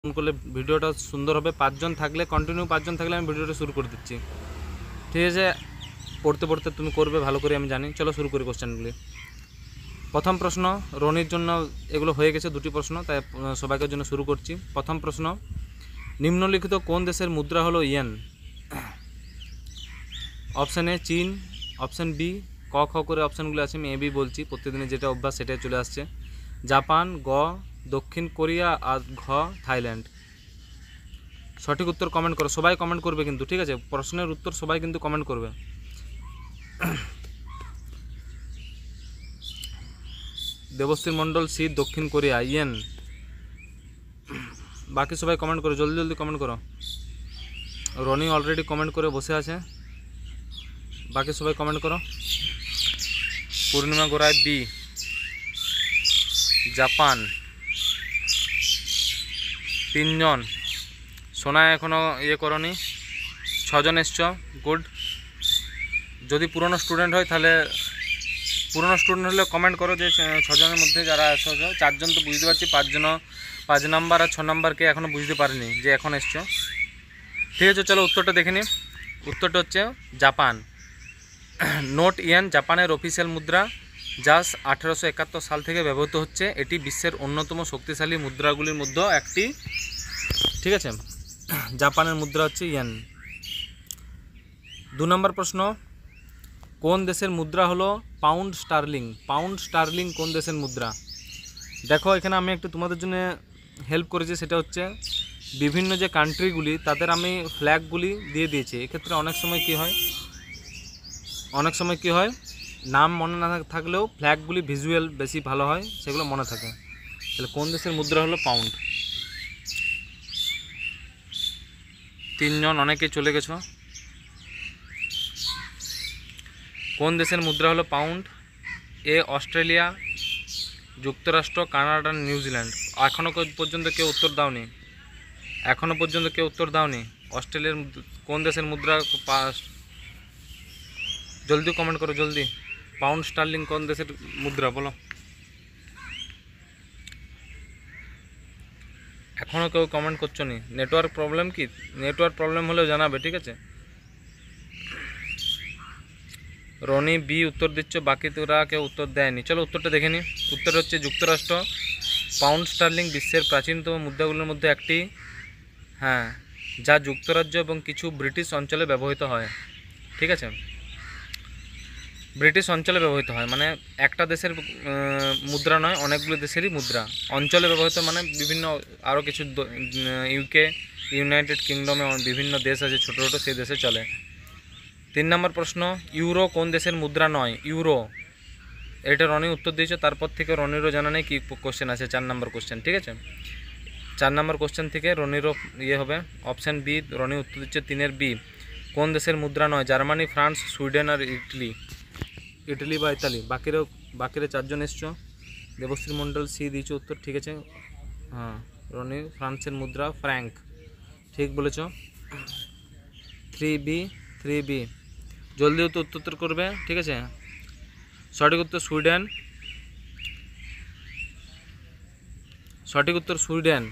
Phone করলে ভিডিওটা সুন্দর হবে। 5 জন থাকলে কন্টিনিউ 5 জন থাকলে আমি ভিডিওটা শুরু করে দিচ্ছি, ঠিক আছে? পড়তে পড়তে তুমি করবে ভালো করে, আমি জানি। চলো শুরু করি কোশ্চেনগুলি। প্রথম প্রশ্ন রনির জন্য, এগুলো হয়ে গেছে দুটি প্রশ্ন, তাই সবাইকার জন্য শুরু করছি। প্রথম প্রশ্ন, নিম্নলিখিত কোন দেশের মুদ্রা হলো ইয়েন? অপশান এ চীন, অপশান বি, ক খ করে অপশানগুলো আছে, আমি এ বি বলছি, প্রত্যেকদিনে যেটা অভ্যাস সেটাই চলে আসছে। জাপান, গ দক্ষিণ কোরিয়া, আর ঘ থাইল্যান্ড। সঠিক উত্তর কমেন্ট করো, সবাই কমেন্ট করবে কিন্তু, ঠিক আছে? প্রশ্নের উত্তর সবাই কিন্তু কমেন্ট করবে। দেবশ্রী মণ্ডল, সি দক্ষিণ কোরিয়া, ইয়েন। বাকি সবাই কমেন্ট করো, জলদি জলদি কমেন্ট করো। রনি অলরেডি কমেন্ট করে বসে আছে, বাকি সবাই কমেন্ট করো। পূর্ণিমা গোড়ায় বি, জাপান। 3 জন। সোনা এখনও ইয়ে করনি। 6 জন এসছো, গুড। যদি পুরনো স্টুডেন্ট হয় তাহলে, পুরনো স্টুডেন্ট হলে কমেন্ট করো যে 6 জনের মধ্যে যারা এসছো। 4 জন তো বুঝতে পারছি, 5 নাম্বার আর 6 নাম্বারকে এখনও বুঝতে পারিনি যে এখন এসছো, ঠিক আছে? চলো উত্তরটা দেখে নিই। উত্তরটা হচ্ছে জাপান। নোট ইয়েন জাপানের অফিসিয়াল মুদ্রা, যা 1871 সাল থেকে ব্যবহৃত হচ্ছে। এটি বিশ্বের অন্যতম শক্তিশালী মুদ্রাগুলির মধ্যে একটি, ঠিক আছে? জাপানের মুদ্রা হচ্ছে ইয়েন। 2 নম্বর প্রশ্ন, কোন দেশের মুদ্রা হলো পাউন্ড স্টার্লিং? পাউন্ড স্টার্লিং কোন দেশের মুদ্রা? দেখো এখানে আমি একটু তোমাদের জন্য হেল্প করেছি, সেটা হচ্ছে বিভিন্ন যে কান্ট্রিগুলি তাদের আমি ফ্ল্যাগগুলি দিয়ে দিয়েছি। এক্ষেত্রে অনেক সময় কি হয় নাম মনে না থাকলেও ফ্ল্যাগগুলি ভিজুয়াল বেশি ভালো হয়, সেগুলো মনে থাকে। তাহলে কোন দেশের মুদ্রা হলো পাউন্ড? 3 জন, অনেকেই চলে গেছো। কোন দেশের মুদ্রা হলো পাউন্ড? এ অস্ট্রেলিয়া, যুক্তরাষ্ট্র, কানাডা, নিউজিল্যান্ড। এখনও পর্যন্ত কেউ উত্তর দাওনি। অস্ট্রেলিয়ার কোন দেশের মুদ্রা? জলদি কমেন্ট করো, জলদি। পাউন্ড স্টার্লিং কোন দেশের মুদ্রা বলো? এখনও কেউ কমেন্ট করছো নি। নেটওয়ার্ক প্রবলেম কি? নেটওয়ার্ক প্রবলেম হলেও জানাবে, ঠিক আছে? রনি বি উত্তর দিচ্ছ, বাকি তোরা কেউ উত্তর দেয়নি। চলো উত্তরটা দেখে নিই। উত্তর হচ্ছে যুক্তরাষ্ট্র। পাউন্ড স্টার্লিং বিশ্বের প্রাচীনতম মুদ্রাগুলোর মধ্যে একটি, হ্যাঁ, যা যুক্তরাজ্য এবং কিছু ব্রিটিশ অঞ্চলে ব্যবহৃত হয়, ঠিক আছে? ব্রিটিশ অঞ্চলে ব্যবহৃত হয় মানে একটা দেশের মুদ্রা নয়, অনেকগুলো দেশেরই মুদ্রা। অঞ্চলে ব্যবহৃত মানে বিভিন্ন আরও কিছু ইউকে, ইউনাইটেড কিংডমে বিভিন্ন দেশ আছে ছোটো ছোটো, সেই দেশে চলে। 3 নম্বর প্রশ্ন, ইউরো কোন দেশের মুদ্রা নয়? ইউরো, এটা রনি উত্তর দিয়েছে, তারপর থেকে রনিরও জানা নেই কী কোশ্চেন আছে। 4 নম্বর কোশ্চেন, ঠিক আছে? 4 নম্বর কোশ্চেন থেকে রনিরও ইয়ে হবে। অপশান বি, রনি উত্তর দিচ্ছে 3-এর বি। কোন দেশের মুদ্রা নয়? জার্মানি, ফ্রান্স, সুইডেন আর ইটালি বা ইতালি। বাকিরা 4 জন এসছো। দেবশ্রী মণ্ডল সি দিয়েছো উত্তর, ঠিক আছে? হ্যাঁ, রনি ফ্রান্সের মুদ্রা ফ্র্যাঙ্ক, ঠিক বলেছ। 3B। জলদি উত্তর করবে, ঠিক আছে? সঠিক উত্তর সুইডেন।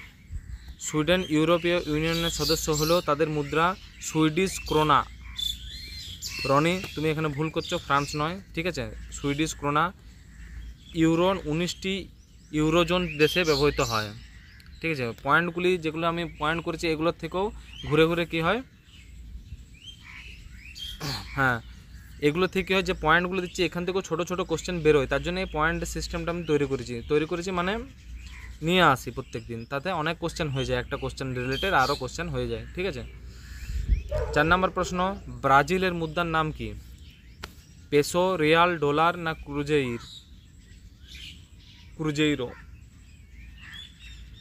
সুইডেন ইউরোপীয় ইউনিয়নের সদস্য হলেও তাদের মুদ্রা সুইডিশ ক্রোনা। রনি তুমি এখানে ভুল করছো, ফ্রান্স নয়, ঠিক আছে? Swedish krona. ইউরো 19টি ইউরোজোন দেশে ব্যবহৃত হয়, ঠিক আছে? পয়েন্টগুলি যেগুলো আমি পয়েন্ট করেছি এগুলোর থেকেও ঘুরে ঘুরে কী হয়, হ্যাঁ, এগুলো থেকে হয় যে পয়েন্টগুলো দিচ্ছি এখান থেকেও ছোটো ছোটো কোশ্চেন বেরোয়। তার জন্য এই পয়েন্ট সিস্টেমটা আমি তৈরি করেছি মানে নিয়ে আসি প্রত্যেক দিন, তাতে অনেক কোশ্চেন হয়ে যায়, একটা কোশ্চেন রিলেটেড আরও কোশ্চেন হয়ে যায়, ঠিক আছে? 4 নম্বর প্রশ্ন, ব্রাজিলের মুদ্রার নাম কি? পেসো, রিয়াল, ডলার না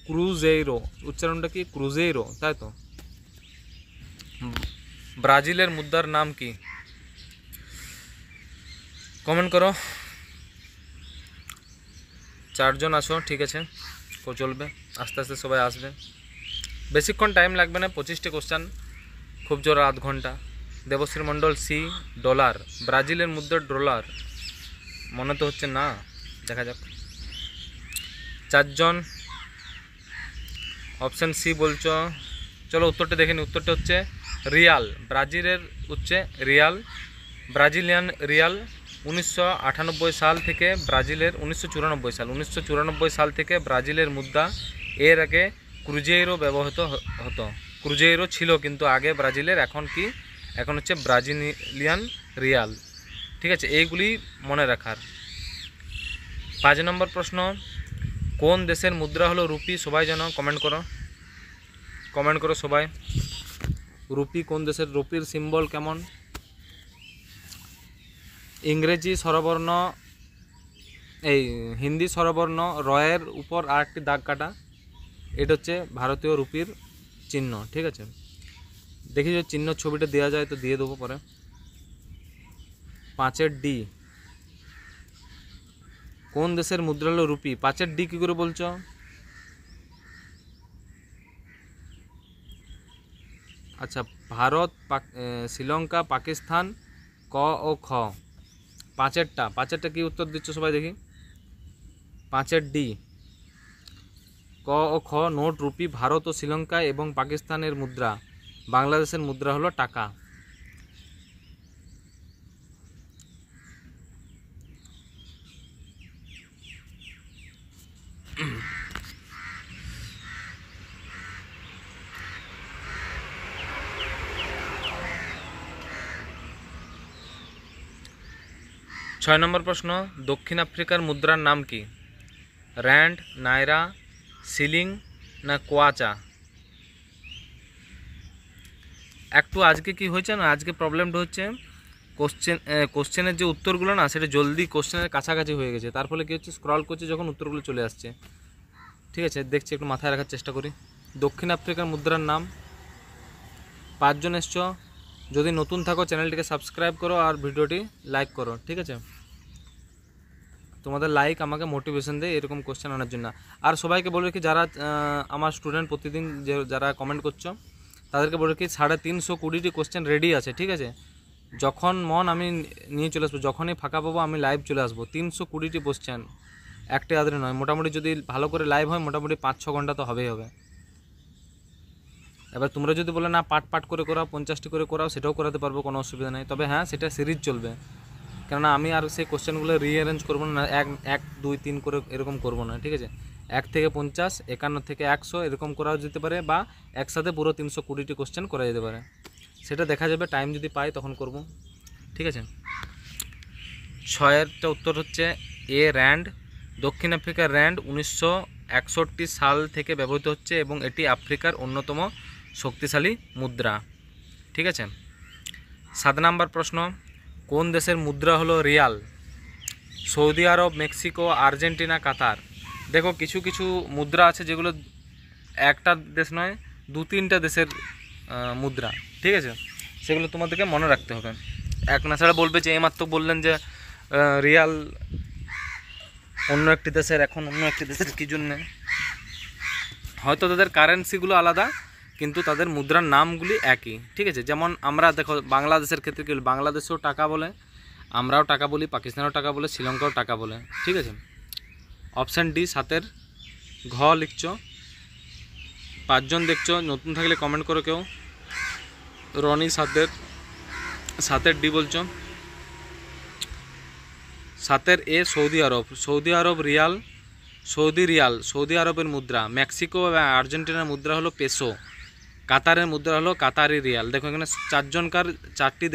ক্রুজেইরো। উচ্চারণটা কি? ক্রুজেইরো, তাই তো? ব্রাজিলের মুদ্রার নাম কি? কমেন্ট করো। 4 জন আসো, ঠিক আছে, চলবে, আস্তে আস্তে সবাই আসবে, বেশিক্ষণ টাইম লাগবে না। 25টি কোশ্চেন, খুব জোর আধ ঘন্টা। দেবশ্রী মণ্ডল সি ডলার। ব্রাজিলের মুদ্রা ডলার মনে তো হচ্ছে না, দেখা যাক। 4 জন। অপশান সি বলছো। চলো উত্তরটা দেখে নিই। উত্তরটা হচ্ছে রিয়াল। ব্রাজিলের হচ্ছে রিয়াল, ব্রাজিলিয়ান রিয়াল। 1998 সাল থেকে ব্রাজিলের 1994 সাল থেকে ব্রাজিলের মুদ্রা। এর আগে ক্রুজেইরো ব্যবহৃত হতো। ক্রুজেইরো ছিল কিন্তু আগে ব্রাজিলের, এখন কি, এখন হচ্ছে ব্রাজিলিয়ান রিয়াল। ঠিক আছে, এইগুলি মনে রাখার। 5 নম্বর প্রশ্ন, কোন দেশের মুদ্রা হলো রুপি? সবাই জানো, কমেন্ট করো সবাই। রুপি কোন দেশের? রুপির সিম্বল কেমন? ইংরেজি স্বরবর্ণ, এই হিন্দি স্বরবর্ণ রয়ের উপর আর একটি দাগ কাটা, এটা হচ্ছে ভারতীয় রুপির চিহ্ন। ঠিক আছে, দেখি যে চিহ্ন ছবিটা দেওয়া যায় তো দিয়ে দেবো পরে। 5-এর ডি কোন দেশের মুদ্রা হলো রুপি? 5-এর ডি কী করে বলছো? আচ্ছা, ভারত, শ্রীলঙ্কা, পাকিস্তান, ক ও খ। 5-এরটা কি উত্তর দিচ্ছ সবাই দেখি? 5-এর ডি, ক ও খ। নোট রুপি ভারত ও শ্রীলঙ্কা এবং পাকিস্তানের মুদ্রা। বাংলাদেশের মুদ্রা হলো টাকা। ছয় নম্বর প্রশ্ন, দক্ষিণ আফ্রিকার মুদ্রার নাম কি? র্যান্ড, নাইরা, সিলিং না কোয়াচা? একটু আজকে কি হয়েছে না, আজকে প্রবলেমটা হচ্ছে কোশ্চেনের যে উত্তরগুলো না, সেটা জলদি কোশ্চেনের কাছাকাছি হয়ে গেছে। তার ফলে কী হচ্ছে, স্ক্রল করছে যখন উত্তরগুলো চলে আসছে। ঠিক আছে, দেখছি, একটু মাথায় রাখার চেষ্টা করি। দক্ষিণ আফ্রিকার মুদ্রার নাম। 5 জন এসছো। যদি নতুন থাকো চ্যানেলটিকে সাবস্ক্রাইব করো আর ভিডিওটি লাইক করো। ঠিক আছে, তোমাদের লাইক আমাকে মোটিভেশন দেয় এরকম কোশ্চেন আনার জন্য। আর সবাইকে বলবে কি, যারা আমার স্টুডেন্ট প্রতিদিন যারা কমেন্ট করছো, তাদেরকে বলবে কি 350 কোশ্চেন রেডি আছে। ঠিক আছে, যখন মন আমি নিয়ে চলে আসবো, যখনই ফাঁকা পাবো আমি লাইভ চলে আসবো। 320 কোশ্চেন, একটা আদরে নয়। মোটামুটি যদি ভালো করে লাইভ হয়, মোটামুটি 5-6 ঘন্টা তো হবেই হবে। এবার তোমরা যদি বলে না পাট করে করাও, 50টি করে করাও, সেটাও করাতে পারবো, কোনো অসুবিধা নেই। তবে হ্যাঁ, সেটা সিরিজ চলবে, কেননা আমি আর সেই কোশ্চেনগুলো রিঅ্যারেঞ্জ করবো না, 1, 2, 3 করে এরকম করবো না। ঠিক আছে, 1 থেকে 50, 51 থেকে 100 এরকম করাও যেতে পারে, বা একসাথে পুরো 320টি কোশ্চেন করা যেতে পারে। সেটা দেখা যাবে, টাইম যদি পাই তখন করব। ঠিক আছে, 6-এরটা উত্তর হচ্ছে এ, র্যান্ড। দক্ষিণ আফ্রিকার র্যান্ড 1961 সাল থেকে ব্যবহৃত হচ্ছে এবং এটি আফ্রিকার অন্যতম শক্তিশালী মুদ্রা। ঠিক আছে, 7 নম্বর প্রশ্ন, কোন দেশের মুদ্রা হলো রিয়াল? সৌদি আরব, মেক্সিকো, আর্জেন্টিনা, কাতার। দেখো, কিছু কিছু মুদ্রা আছে যেগুলো একটা দেশ নয়, 2-3টা দেশের মুদ্রা। ঠিক আছে, সেগুলো তোমাদেরকে মনে রাখতে হবে। এক না ছাড়া বলবে যে এইমাত্র বললেন যে রিয়াল অন্য একটি দেশের, এখন অন্য একটি দেশের, কী জন্যে? হয়তো তাদের কারেন্সিগুলো আলাদা, কিন্তু তাদের মুদ্রার নামগুলি একই। ঠিক আছে, যেমন আমরা দেখো বাংলাদেশের ক্ষেত্রে কী, বাংলাদেশেও টাকা বলে, আমরাও টাকা বলি, পাকিস্তানেও টাকা বলে, শ্রীলঙ্কাও টাকা বলে। ঠিক আছে, অপশান ডি 7-এর ঘ লিখছো। 5 জন দেখছো, নতুন থাকলে কমেন্ট করো কেউ। রনি 7-এর ডি বলছো। 7-এর এ সৌদি আরব। সৌদি আরব রিয়াল, সৌদি আরবের মুদ্রা। মেক্সিকো এবং আর্জেন্টিনার মুদ্রা হলো পেসো। কাতারের মুদ্রা হলো কাতারি রিয়াল। দেখো এখানে 4 জনকার 4টি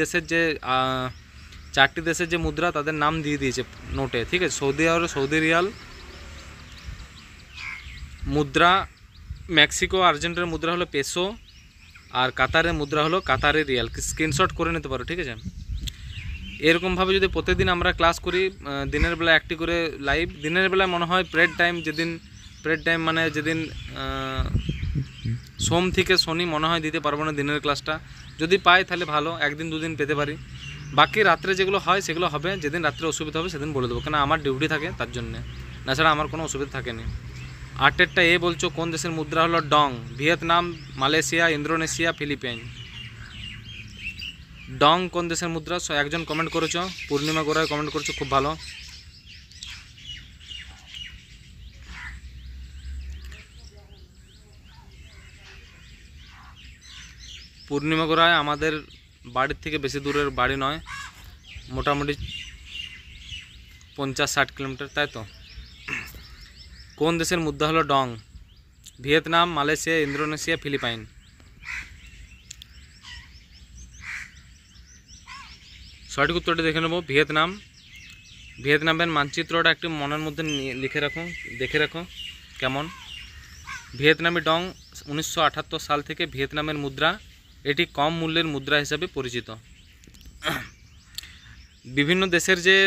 দেশের যে মুদ্রা, তাদের নাম দিয়ে দিয়েছে নোটে। ঠিক আছে, সৌদি আরব সৌদি রিয়াল মুদ্রা, মেক্সিকো আর্জেন্টিনার মুদ্রা হলো পেসো, আর কাতারের মুদ্রা হলো কাতারি রিয়াল। স্ক্রিনশট করে নিতে পারো। ঠিক আছে, এরকমভাবে যদি প্রতিদিন আমরা ক্লাস করি, দিনের বেলা একটি করে লাইভ, দিনের বেলায় মনে হয় প্রেড টাইম মানে যেদিন সোম থেকে শনি মনে হয় দিতে পারবো না দিনের ক্লাসটা। যদি পাই তাহলে ভালো, 1 দিন 2 দিন পেতে পারি। বাকি রাত্রে যেগুলো হয় সেগুলো হবে, যেদিন রাত্রে অসুবিধা হবে সেদিন বলে দেবো, কেন আমার ডিউটি থাকে তার জন্যে, তাছাড়া আমার কোনো অসুবিধা থাকেনি। 8-এরটা এ বলছো, কোন দেশের মুদ্রা হলো dong? Vietnam, Malaysia, Indonesia, Philippines. Dong কোন দেশের মুদ্রা? 1 জন কমেন্ট করেছো, পূর্ণিমা গোড়ায় কমেন্ট করেছো, খুব ভালো। পূর্ণিমাগড়ায় আমাদের বাড়ির থেকে বেশি দূরের বাড়ি নয়, মোটামুটি 50-60 কিলোমিটার, তাই তো। কোন দেশের মুদ্রা হলো dong? Vietnam, Malaysia, Indonesia, Philippines. সঠিক উত্তরটি দেখে নেব ভিয়েতনাম। ভিয়েতনামের মানচিত্রটা একটু মনের মধ্যে লিখে রাখো, দেখে রাখো কেমন। ভিয়েতনামি ডং 1978 সাল থেকে ভিয়েতনামের মুদ্রা, এটি কম মূল্যের মুদ্রা হিসাবে পরিচিত। বিভিন্ন দেশের যে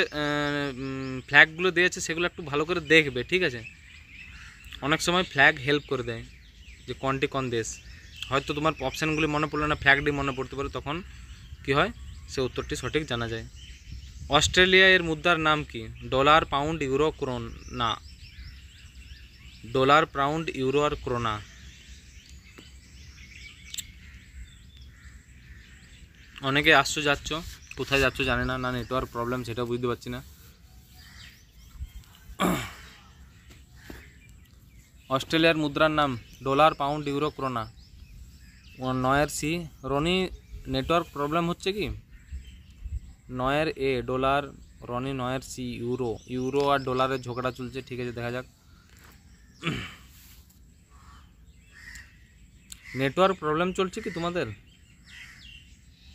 ফ্ল্যাগগুলো দিয়েছে সেগুলো একটু ভালো করে দেখবে, ঠিক আছে। অনেক সময় ফ্ল্যাগ হেল্প করে দেয় যে কোনটি কোন দেশ। হয়তো তোমার অপশানগুলি মনে পড়লো না, ফ্ল্যাগটি মনে পড়তে পারে, তখন কি হয় সে উত্তরটি সঠিক জানা যায়। অস্ট্রেলিয়া এর মুদ্রার নাম কি? Dollar, pound, euro, krona. Dollar, pound, euro আর ক্রোনা। অনেকে আসছো যাচ্ছ, কোথায় যাচ্ছ জানে না, না নেটওয়ার্ক প্রবলেম সেটাও বুঝতে পারছি না। অস্ট্রেলিয়ার মুদ্রার নাম dollar, pound, euro, krona. 9 Roni network problem হচ্ছে কি? 9 ডলার, রনি 9 ইউরো। ইউরো আর ডলারের ঝগড়া চলছে, ঠিক আছে, দেখা যাক। নেটওয়ার্ক প্রবলেম চলছে কি তোমাদের?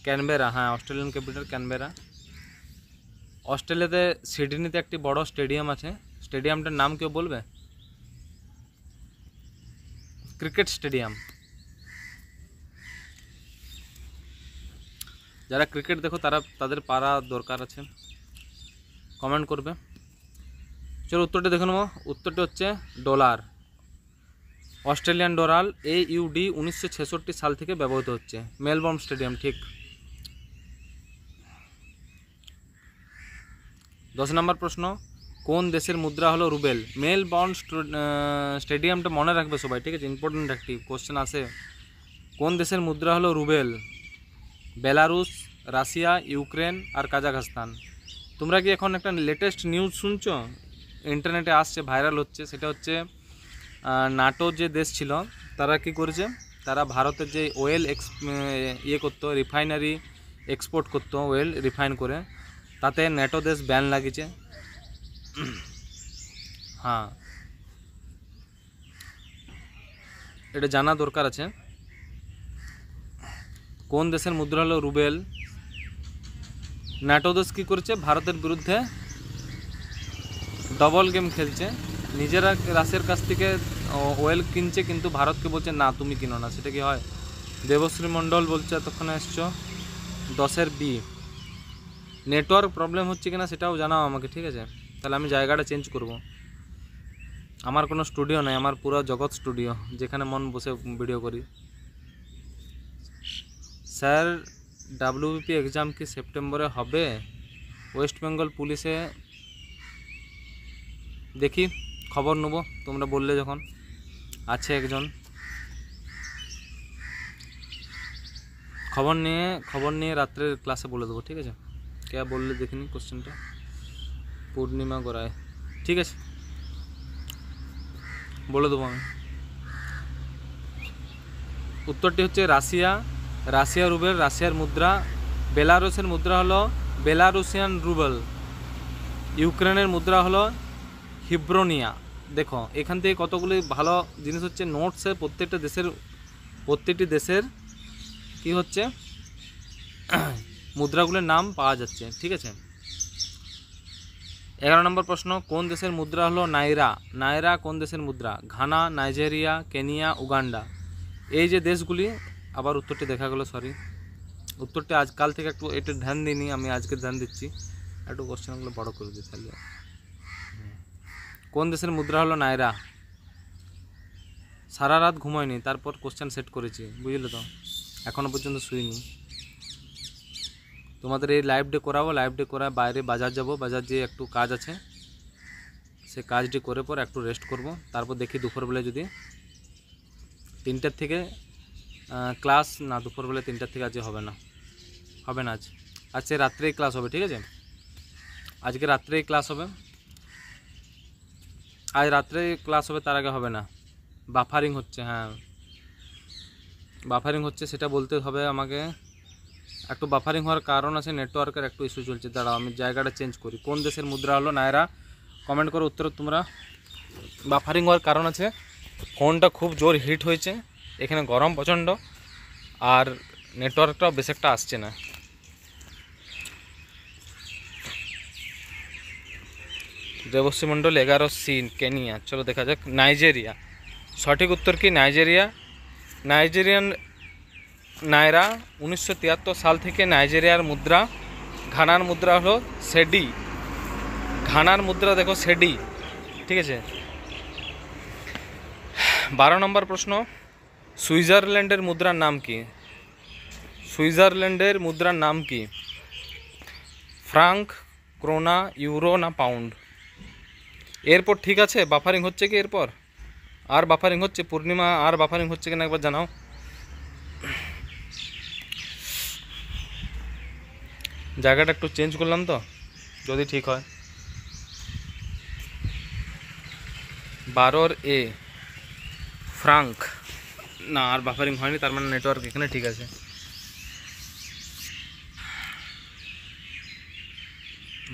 ক্যানবেরা, হ্যাঁ, অস্ট্রেলিয়ান ক্যাপিটাল ক্যানবেরা। অস্ট্রেলিয়াতে সিডনিতে একটি বড় স্টেডিয়াম আছে, স্টেডিয়ামটার নাম কেউ বলবে? Cricket stadium. যারা ক্রিকেট দেখো তাদের পারা দরকার আছে, কমেন্ট করবে। চলো উত্তরটা দেখে নেবো। উত্তরটি হচ্ছে ডলার। অস্ট্রেলিয়ান ডলার AUD 1966 সাল থেকে ব্যবহৃত হচ্ছে। মেলবোর্ন স্টেডিয়াম, ঠিক। 10 নম্বর প্রশ্ন, কোন দেশের মুদ্রা হলো রুবেল? মেলবোর্ন স্টেডিয়ামটা মনে রাখবে সবাই, ঠিক আছে, ইম্পর্টেন্ট একটি কোশ্চেন আসে। কোন দেশের মুদ্রা হলো রুবেল? বেলারুস, রাশিয়া, ইউক্রেন আর কাজাখস্তান। তোমরা কি এখন একটা লেটেস্ট নিউজ শুনছো, ইন্টারনেটে আসছে, ভাইরাল হচ্ছে, সেটা হচ্ছে নাটো যে দেশ ছিল তারা কি করেছে, তারা ভারতের যে অয়েল করতো, রিফাইনারি এক্সপোর্ট করতো অয়েল রিফাইন করে, তাতে ন্যাটো দেশ ব্যান লাগিয়েছে। হ্যাঁ, এটা জানা দরকার আছে। কোন দেশের মুদ্রা হলো রুবেল? ন্যাটো দেশ কী করেছে, ভারতের বিরুদ্ধে ডবল গেম খেলছে, নিজেরা রাশিয়ার কাছ থেকে অয়েল কিনছে, কিন্তু ভারতকে বলছে না তুমি কিনো না। সেটা কি হয়? দেবশ্রী মণ্ডল বলছে এতক্ষণে এসছো। 10 B। নেটওয়ার্ক প্রবলেম হচ্ছে কিনা সেটাও জানাও আমাকে, ঠিক আছে, তাহলে আমি জায়গাটা চেঞ্জ করব। আমার কোনো স্টুডিও নেই, আমার পুরো জগৎ স্টুডিও, যেখানে মন বসে ভিডিও করি। স্যার WBP এক্সাম কি সেপ্টেম্বরে হবে? ওয়েস্ট বেঙ্গল পুলিশে দেখি, খবর নেব, তোমরা বললে যখন। আছে একজন, খবর নিয়ে রাত্রের ক্লাসে বলে দেবো, ঠিক আছে। কে বললে দেখিনি কোশ্চেনটা? পূর্ণিমা গড়ায়, ঠিক আছে, বলে দেবো আমি। উত্তরটি হচ্ছে রাশিয়া। রাশিয়া রুবেল রাশিয়ার মুদ্রা। বেলারুসের মুদ্রা হলো বেলারুসিয়ান রুবেল। ইউক্রেনের মুদ্রা হলো হিব্রোনিয়া। দেখো এখান থেকে কতগুলি ভালো জিনিস হচ্ছে, নোটসে প্রত্যেকটি দেশের কি হচ্ছে মুদ্রাগুলোর নাম পাওয়া যাচ্ছে, ঠিক আছে। 11 নম্বর প্রশ্ন, কোন দেশের মুদ্রা হলো নাইরা? নাইরা কোন দেশের মুদ্রা? Ghana, Nigeria, Kenya, Uganda. এই যে দেশগুলি, আবার উত্তরটি দেখা গেল, সরি, উত্তরটি আজকাল থেকে একটু ধ্যান দিইনি, আমি আজকে ধ্যান দিচ্ছি, একটু কোশ্চেনগুলো বড় করে দিই তাহলে। কোন দেশের মুদ্রা হলো নাইরা? সারা রাত ঘুমাইনি, তারপর কোশ্চেন সেট করেছি, বুঝলে তো, এখনও পর্যন্ত শুইনি। তোমাদের এই লাইভ ডে করাবো, লাইভ ডে করা বাইরে বাজার যাব, বাজার যেয়ে একটু কাজ আছে, সে কাজটি করে পর একটু রেস্ট করব, তারপর দেখি দুপুরবেলা যদি 3টার থেকে ক্লাস, না দুপুরবেলা 3টার থেকে আজকে হবে না আজকে রাত্রেই ক্লাস হবে, ঠিক আছে, আজকে রাত্রেই ক্লাস হবে, আজ রাত্রে ক্লাস হবে, তার আগে হবে না, বাফারিং হচ্ছে, হ্যাঁ বাফারিং হচ্ছে সেটা বলতে হবে আমাকে। একটু বাফারিং হওয়ার কারণ আছে, নেটওয়ার্কের একটু ইস্যু চলছে। দাঁড়াও আমি জায়গাটা চেঞ্জ করি। কোন দেশের মুদ্রা হলো নায়রা? কমেন্ট করো উত্তর তোমরা। বাফারিং হওয়ার কারণ আছে, ফোনটা খুব জোর হিট হয়েছে, এখানে গরম প্রচণ্ড, আর নেটওয়ার্কটাও বেশ একটা আসছে না। দেবশ্রী মণ্ডল 11C কেনিয়া। চলো দেখা যাক। নাইজেরিয়া, সঠিক উত্তর কি নাইজেরিয়া। নাইজেরিয়ান নায়রা 1973 সাল থেকে নাইজেরিয়ার মুদ্রা। ঘানার মুদ্রা হলো সেডি। ঘানার মুদ্রা দেখো সেডি, ঠিক আছে। 12 নম্বর প্রশ্ন, সুইজারল্যান্ডের মুদ্রার নাম কি? সুইজারল্যান্ডের মুদ্রার নাম কি? ফ্রাঙ্ক, ক্রোনা, ইউরো না পাউন্ড? এরপর ঠিক আছে, বাফারিং হচ্ছে কি এরপর? আর বাফারিং হচ্ছে? পূর্ণিমা আর বাফারিং হচ্ছে কিনা একবার জানাও। জায়গাটা একটু চেঞ্জ করলাম তো, যদি ঠিক হয়। 12A Frank. না, আর বাফারিং হয়নি, তার মানে নেটওয়ার্ক এখানে ঠিক আছে।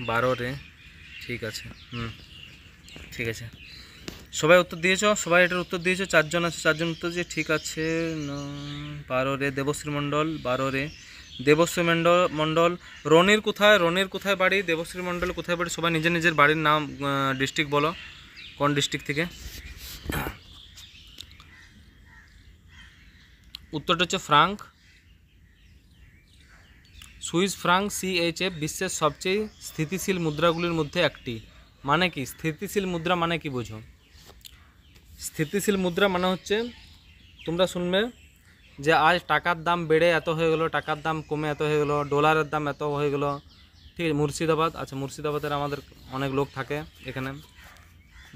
12A ঠিক আছে। ঠিক আছে, সবাই উত্তর দিয়েছো, সবাই এটার উত্তর দিয়েছো। 4 জন আছে, 4 জন উত্তর দিয়ে ঠিক আছে। 12A দেবশ্রী মণ্ডল, 12A দেবশ্রী মণ্ডল। রনির কোথায়? রনির কোথায় বাড়ি? দেবশ্রী মণ্ডল কোথায় বাড়ি? সবাই নিজের নিজের বাড়ির নাম, ডিস্ট্রিক্ট বলো, কোন ডিস্ট্রিক্ট থেকে। উত্তরটা হচ্ছে ফ্রাঙ্ক, সুইস ফ্রাঙ্ক CHF বিশ্বের সবচেয়ে স্থিতিশীল মুদ্রাগুলির মধ্যে একটি। মানে কি স্থিতিশীল মুদ্রা মানে কি বোঝো? স্থিতিশীল মুদ্রা মানে হচ্ছে, তোমরা শুনবে যে আজ টাকার দাম বেড়ে এত হয়ে গেলো, টাকার দাম কমে এত হয়ে গেলো, ডলারের দাম এত হয়ে গেলো, ঠিক আছে। মুর্শিদাবাদ, আচ্ছা মুর্শিদাবাদের আমাদের অনেক লোক থাকে এখানে,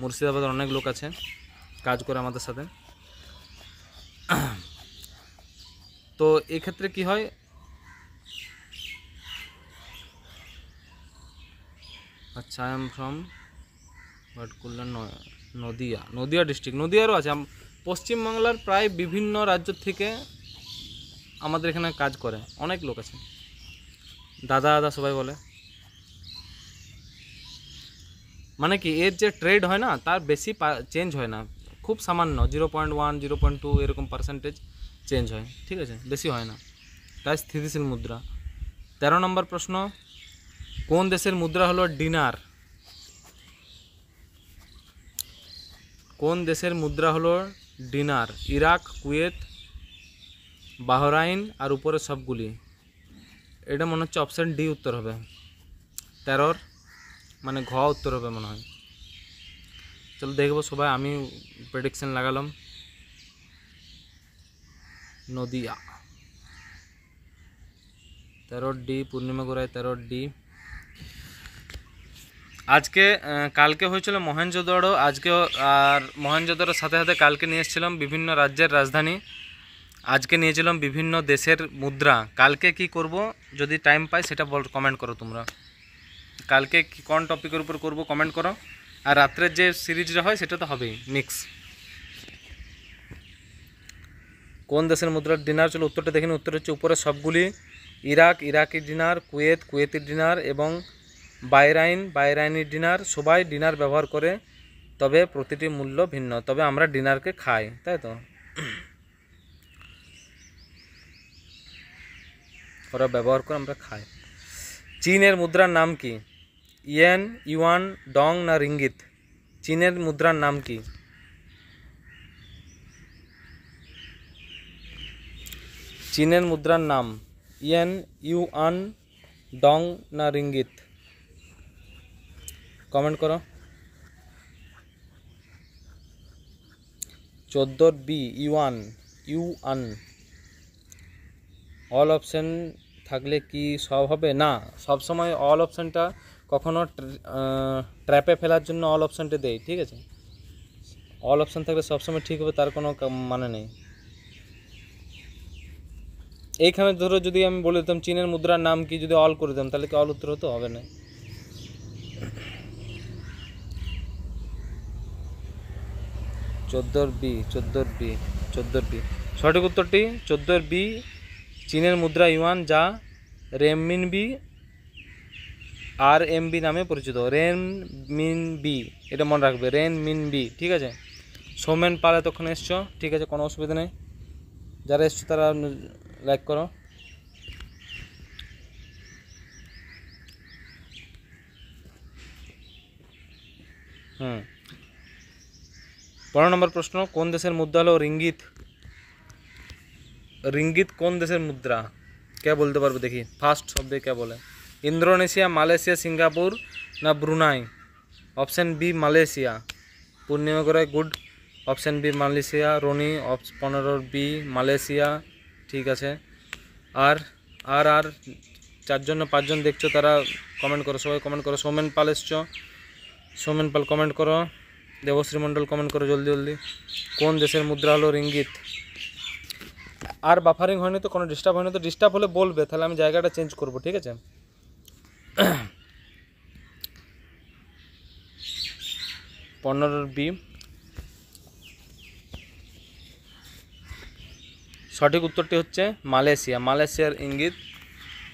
মুর্শিদাবাদের অনেক লোক আছে কাজ করে আমাদের সাথে। তো এক্ষেত্রে কি হয়, আচ্ছা I am from Batkulla, Nadia district. নদিয়ারও আছে, পশ্চিমবাংলার প্রায় বিভিন্ন রাজ্য থেকে আমাদের এখানে কাজ করে অনেক লোক আছে। দাদা সবাই বলে। মানে কি এর যে ট্রেড হয় না, তার বেশি চেঞ্জ হয় না, খুব সামান্য 0.1 0.2 এরকম পার্সেন্টেজ চেঞ্জ হয়, ঠিক আছে, বেশি হয় না, তাই স্থিতিশীল মুদ্রা। 13 নম্বর প্রশ্ন, কোন দেশের মুদ্রা হলো ডিনার? কোন দেশের মুদ্রা হলো ডিনার? ইরাক, কুয়েত, বাহরাইন আর উপরে সবগুলি? এটা মনে হচ্ছে অপশান ডি উত্তর হবে। 13 মানে ঘ উত্তর হবে মনে হয়। চলো দেখবো সবাই, আমি প্রেডিকশন লাগালাম নদিয়া। 13D পূর্ণিমা গোড়ায় 13D। আজকে কালকে হয়েছিল মহেঞ্জোদাড়ো, আজকে আর মহেঞ্জোদাড়োর সাথে সাথে কালকে নিয়ে এসেছিলাম বিভিন্ন রাজ্যের রাজধানী, আজকে নিয়েছিলাম বিভিন্ন দেশের মুদ্রা। কালকে কি করব যদি টাইম পাই সেটা কমেন্ট করো তোমরা। কালকে কোন টপিকের উপর করব কমেন্ট করো। আর রাত্রের যে সিরিজটা হয় সেটা তো হবেই মিক্স। কোন দেশের মুদ্রার ডিনার? চলো উত্তরটা দেখে নিন। উত্তর হচ্ছে উপরে সবগুলি। ইরাক, ইরাকি ডিনার, কুয়েত, কুয়েতি ডিনার এবং বাহরাইনি ডিনার। সবাই ডিনার ব্যবহার করে, তবে প্রতিটি মূল্য ভিন্ন। তবে আমরা ডিনারকে খাই, তাই তো, ওরা ব্যবহার করে আমরা খাই। চীনের মুদ্রার নাম কি? ইয়েন, ইউয়ান, ডং না রিঙ্গিত? চীনের মুদ্রার নাম কি? চীনের মুদ্রার নাম ইয়েন, ইউয়ান, ডং না রিঙ্গিত? কমেন্ট করো। 14B yuan. অল অপশান থাকলে কি সব হবে? না, সবসময় অল অপশানটা কখনো ট্র্যাপে ফেলার জন্য অল অপশানটা দেয়, ঠিক আছে। অল অপশান থাকলে সবসময় ঠিক হবে তার কোনো মানে নেই। এইখানে ধরো যদি আমি বলে দিতাম চীনের মুদ্রার নাম কি, যদি অল করে দিতাম তাহলে কি অল উত্তর হতো? হবে না। চোদ্দোর বি। সঠিক উত্তরটি 14 বি চীনের মুদ্রা ইউয়ান, যা রেনমিনবি RMB নামে পরিচিত। রেনমিনবি, এটা মনে রাখবে, রেনমিনবি, ঠিক আছে। সৌমেন পাল এতক্ষণ এসছো, ঠিক আছে, কোনো অসুবিধা নেই। যারা এসছো তারা লাইক করো। হুম, 15 নম্বর প্রশ্ন, কোন দেশের মুদ্রা হলো রিঙ্গিত? রিঙ্গিত কোন দেশের মুদ্রা? কে বলতে পারবে দেখি, ফার্স্ট শব্দে কে বলে? ইন্দোনেশিয়া, মালয়েশিয়া, সিঙ্গাপুর না Brunei? Option B Malaysia. Purnima করে good. Option B Malaysia. Rony 15 B Malaysia, ঠিক আছে। আর আর আর 4 জন 5 জন দেখছো, তারা কমেন্ট করো, সবাই কমেন্ট করো। সৌমেন পাল এসছো, সৌমেন পাল কমেন্ট করো। দেবশ্রী মণ্ডল কমেন্ট করো জলদি জলদি। কোন দেশের মুদ্রা হলো রিঙ্গিত? আর বাফারিং হয়নি তো, কোনো ডিস্টার্ব হয়নি তো? ডিস্টার্ব হলে বলবে, তাহলে আমি জায়গাটা চেঞ্জ করব, ঠিক আছে। 15 বি। সঠিক উত্তরটি হচ্ছে মালয়েশিয়া। মালয়েশিয়ার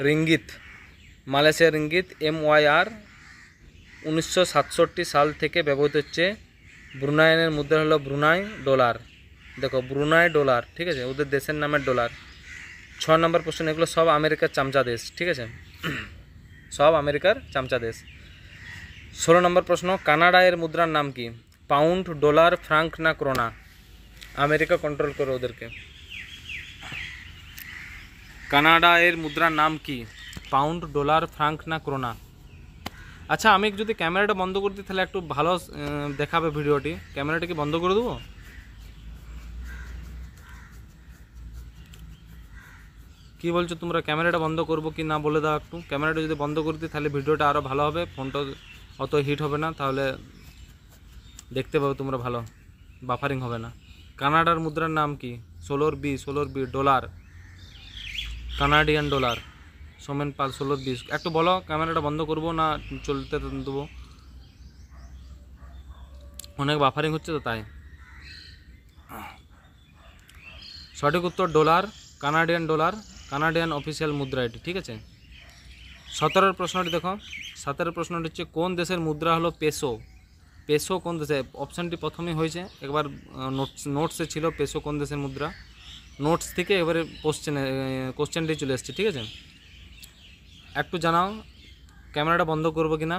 রিঙ্গিত, মালয়েশিয়ার রিঙ্গিত MYR 1967 সাল থেকে ব্যবহৃত হচ্ছে। ব্রুনাইয়ের মুদ্রা হলো ব্রুনাই ডলার। দেখো, ব্রুনাই ডলার, ঠিক আছে, ওদের দেশের নামের ডলার। 6 নম্বর প্রশ্ন, এগুলো সব আমেরিকার চামচা দেশ, ঠিক আছে, সব আমেরিকার চামচা দেশ। 16 নম্বর প্রশ্ন, কানাডা এর মুদ্রার নাম কি? পাউন্ড, ডলার, ফ্রাঙ্ক না ক্রোনা? আমেরিকা কন্ট্রোল করে ওদেরকে। কানাডা এর মুদ্রার নাম কি? পাউন্ড, ডলার, ফ্রাঙ্ক না ক্রোনা? আচ্ছা, আমি যদি ক্যামেরাটা বন্ধ করে দিই তাহলে একটু ভালো দেখাবে ভিডিওটি। ক্যামেরাটা কি বন্ধ করে দেবো? কি বলছো তোমরা, ক্যামেরাটা বন্ধ করবো কি না বলে দাও একটু। ক্যামেরাটা যদি বন্ধ করে দিই তাহলে ভিডিওটা আরও ভালো হবে, ফোনটা অত হিট হবে না, তাহলে দেখতে পাবে তোমরা ভালো, বাফারিং হবে না। কানাডার মুদ্রার নাম কি? 16 B dollar, Canadian dollar. Somen Pal 16 B, একটু বলো, ক্যামেরাটা বন্ধ করবো না চলতে দেবো? অনেক বাফারিং হচ্ছে তো তাই। সঠিক উত্তর dollar, Canadian dollar, Canadian official মুদ্রা এটি, ঠিক আছে। 17 প্রশ্নটি দেখো। 17 প্রশ্নটি হচ্ছে, কোন দেশের মুদ্রা হলো পেসো? পেসো কোন দেশে? অপশানটি প্রথমেই হয়েছে, একবার নোটসে ছিল পেসো কোন দেশের মুদ্রা, নোটস থেকে এবারে কোশ্চেনটি চলে এসছে, ঠিক আছে। একটু জানাও ক্যামেরাটা বন্ধ করবো কিনা।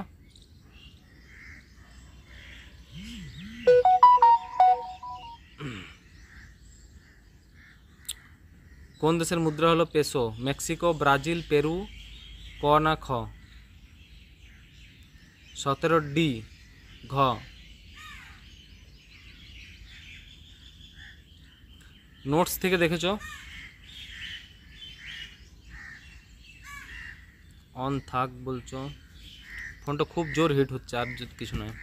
কোন দেশের মুদ্রা হলো পেসো? মেক্সিকো, ব্রাজিল, পেরু, ক না খ? 17 ডি ঘ। নোটস থেকে দেখেছো? অন থাক বলছো, ফোনটা খুব জোর হিট হচ্ছে, আর কিছু নয়।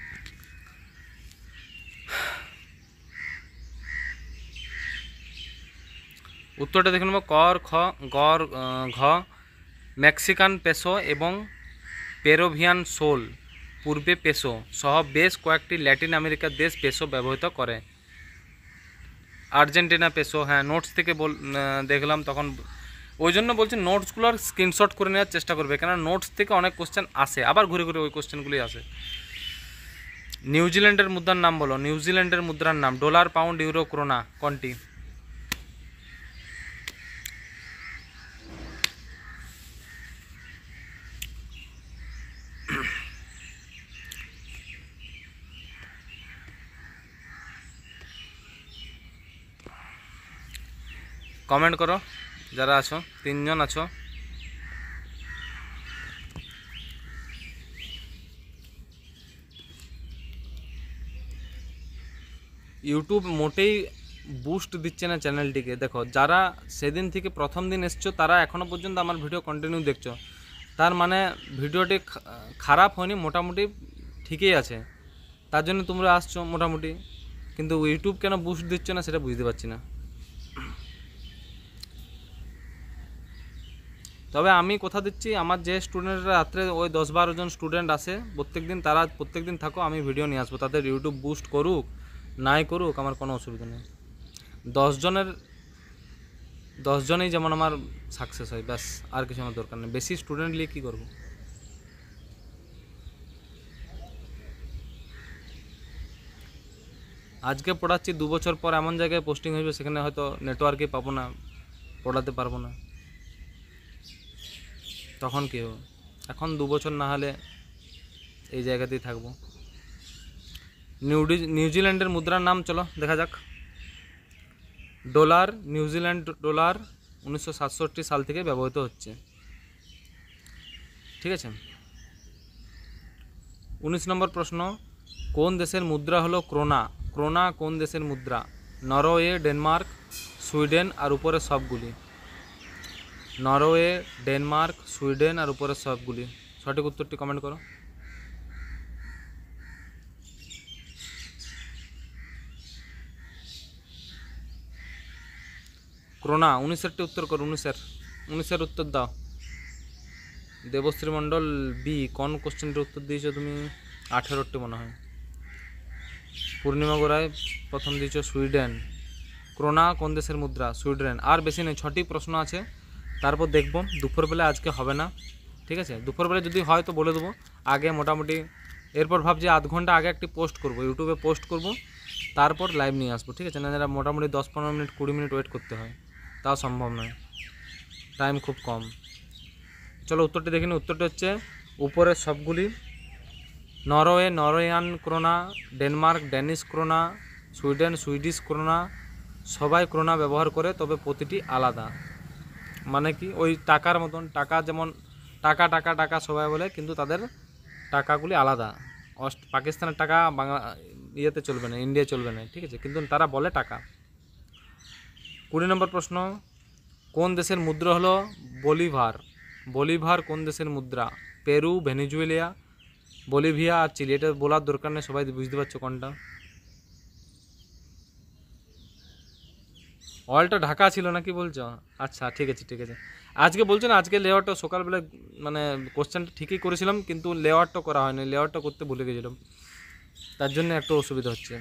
উত্তরটা দেখে নেব, কর খ গর ঘ। মেক্সিকান পেসো এবং পেরোভিয়ান সোল, পূর্বে পেসো সহ বেশ কয়েকটি ল্যাটিন আমেরিকার দেশ পেসো ব্যবহৃত করে। আর্জেন্টিনা পেসো, হ্যাঁ, নোটস থেকে দেখলাম তখন, ওই জন্য বলছি নোটসগুলোর স্ক্রিনশট করে নেওয়ার চেষ্টা করবে, কেননা নোটস থেকে অনেক কোশ্চেন আসে, আবার ঘুরে ঘুরে ওই কোশ্চেনগুলি আসে। নিউজিল্যান্ডের মুদ্রার নাম বলো। নিউজিল্যান্ডের মুদ্রার নাম ডলার, পাউন্ড, ইউরো, ক্রোনা, কোনটি? কমেন্ট করো যারা আছো, 3 জন আছো। ইউটিউব মোটেই বুস্ট দিচ্ছে না চ্যানেলটিকে। দেখো, যারা সেদিন থেকে প্রথম দিন এসছো তারা এখনও পর্যন্ত আমার ভিডিও কন্টিনিউ দেখছো, তার মানে ভিডিওটি খারাপ হয়নি, মোটামুটি ঠিকই আছে, তার জন্য তোমরা আসছো মোটামুটি। কিন্তু ইউটিউব কেন বুস্ট দিচ্ছে না সেটা বুঝতে পারছি না। তবে আমি কথা দিচ্ছি, আমার যে স্টুডেন্টরা রাত্রে ওই 10-12 জন স্টুডেন্ট আসে প্রত্যেক দিন, তারা প্রত্যেক দিন থাকো, আমি ভিডিও নিয়ে আসবো। তাদের ইউটিউব বুস্ট করুক নাই করুক আমার কোনো অসুবিধা নেই। 10 জনের 10 জনেই যেমন আমার সাকসেস হয়, ব্যাস, আর কিছু আমার দরকার নেই। বেশি স্টুডেন্ট নিয়ে কী করব? আজকে পড়াচ্ছি, 2 বছর পর এমন জায়গায় পোস্টিং হইবে, সেখানে হয়তো নেটওয়ার্কই পাবো না, পড়াতে পারবো না, তখন কী হবে? এখন 2 বছর না হলে এই জায়গাতেই থাকবো। নিউজিল্যান্ডের মুদ্রার নাম চলো দেখা যাক। ডলার, নিউজিল্যান্ড ডলার 1967 সাল থেকে ব্যবহৃত হচ্ছে, ঠিক আছে। 19 নম্বর প্রশ্ন, কোন দেশের মুদ্রা হলো ক্রোনা? ক্রোনা কোন দেশের মুদ্রা? নরওয়ে, ডেনমার্ক, সুইডেন আর উপরে সবগুলি। নরওয়ে, ডেনমার্ক, সুইডেন আর উপরে সবগুলি। সঠিক উত্তরটি কমেন্ট করো। ক্রোনা 19-টি উত্তর করো। 19-এর উত্তর দাও। দেবশ্রী মণ্ডল বি, কোন কোশ্চেনটির উত্তর দিয়েছো তুমি? 18টি মনে হয়। পূর্ণিমা গোড়ায় প্রথম দিয়েছো সুইডেন। ক্রোনা কোন দেশের মুদ্রা? সুইডেন। আর বেশি নেই, 6টি প্রশ্ন আছে, তারপর দেখব। দুপুরবেলা আজকে হবে না, ঠিক আছে। দুপুরবেলা যদি হয় তো বলে দেবো আগে মোটামুটি। এরপর ভাবছি আধ ঘন্টা আগে একটি পোস্ট করব, ইউটিউবে পোস্ট করব, তারপর লাইভ নিয়ে আসবো, ঠিক আছে। না যারা মোটামুটি 10-15 মিনিট 20 মিনিট ওয়েট করতে হয়, তাও সম্ভব নয়, টাইম খুব কম। চলো উত্তরটি দেখে নিই। উত্তরটি হচ্ছে উপরের সবগুলি। Norway, Norwegian krona, Denmark, Danish krona, Sweden, Swedish krona. সবাই ক্রোনা ব্যবহার করে, তবে প্রতিটি আলাদা। মানে কি, ওই টাকার মতন, টাকা যেমন টাকা টাকা টাকা সবাই বলে, কিন্তু তাদের টাকাগুলি আলাদা। পাকিস্তানের টাকা বাংলা ইয়েতে চলবে না, ইন্ডিয়া চলবে না, ঠিক আছে, কিন্তু তারা বলে টাকা। 20 নম্বর প্রশ্ন, কোন দেশের মুদ্রা হলো বলিভার? বলিভার কোন দেশের মুদ্রা? পেরু, ভেনেজুয়েলা, বলিভিয়া আর চিলি। এটা বলার দরকার নেই, সবাই বুঝতে পারছো কোনটা। অয়েলটা ঢাকা ছিল নাকি বলছো? আচ্ছা ঠিক আছে ঠিক আছে। আজকে বলছো না, আজকে লেআউটটা সকালবেলা মানে কোশ্চেনটা ঠিকই করেছিলাম, কিন্তু লেআউটটা করা হয়নি, লেআউটটা করতে ভুলে গেছিলাম, তার জন্য একটু অসুবিধা হচ্ছে।